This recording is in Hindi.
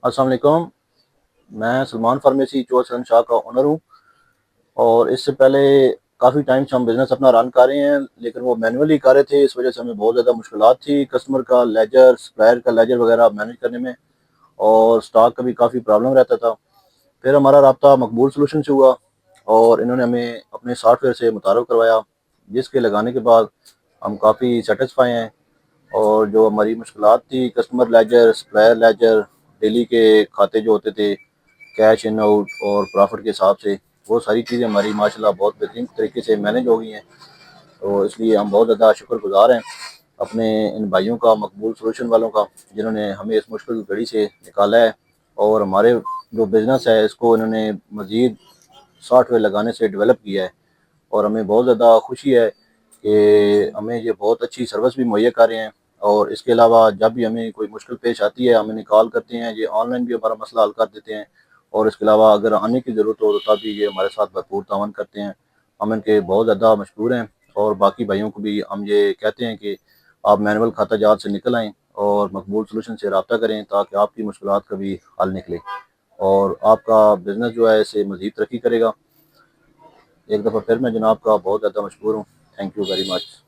अस्सलाम वालेकुम। मैं सलमान फार्मेसी चौर सन शाह का ओनर हूँ। और इससे पहले काफ़ी टाइम से हम बिज़नेस अपना रन कर रहे हैं, लेकिन वो मैनुअली कर रहे थे। इस वजह से हमें बहुत ज़्यादा मुश्किलात थी कस्टमर का लेजर, सप्लायर का लेजर वगैरह मैनेज करने में, और स्टॉक का भी काफ़ी प्रॉब्लम रहता था। फिर हमारा राब्ता मकबूल सॉल्यूशन से हुआ और इन्होंने हमें अपने सॉफ्टवेयर से मुतारुफ करवाया, जिसके लगाने के बाद हम काफ़ी सेटिस्फाई हैं। और जो हमारी मुश्किलात थी customer ledger, supplier ledger, daily के खाते जो होते थे कैश इन आउट और प्रॉफिट के हिसाब से, वो सारी चीज़ें हमारी माशाल्लाह बहुत बेहतरीन तरीके से मैनेज हो गई हैं। तो इसलिए हम बहुत ज़्यादा शुक्रगुजार हैं अपने इन भाइयों का, मकबूल सॉल्यूशन वालों का, जिन्होंने हमें इस मुश्किल घड़ी से निकाला है। और हमारे जो बिज़नेस है इसको इन्होंने मज़ीद सॉफ्टवेयर लगाने से डेवलप किया है। और हमें बहुत ज़्यादा खुशी है कि हमें ये बहुत अच्छी सर्विस भी मुहैया कर रहे हैं। और इसके अलावा जब भी हमें कोई मुश्किल पेश आती है हम इन्हें कॉल करते हैं, ये ऑनलाइन भी हमारा मसला हल कर देते हैं। और इसके अलावा अगर आने की ज़रूरत हो तो तभी ये हमारे साथ भरपूर तावन करते हैं। हम इनके बहुत ज़्यादा मशहूर हैं। और बाकी भाइयों को भी हम ये कहते हैं कि आप मैनुअल खाता जात से निकल आएँ और मकबूल सॉल्यूशन से रब्ता करें, ताकि आपकी मुश्किलात का भी हल निकले और आपका बिज़नेस जो है इसे मज़ीद तरक्की करेगा। एक दफ़ा फिर मैं जनाब का बहुत ज़्यादा मशहूर हूँ। Thank you very much.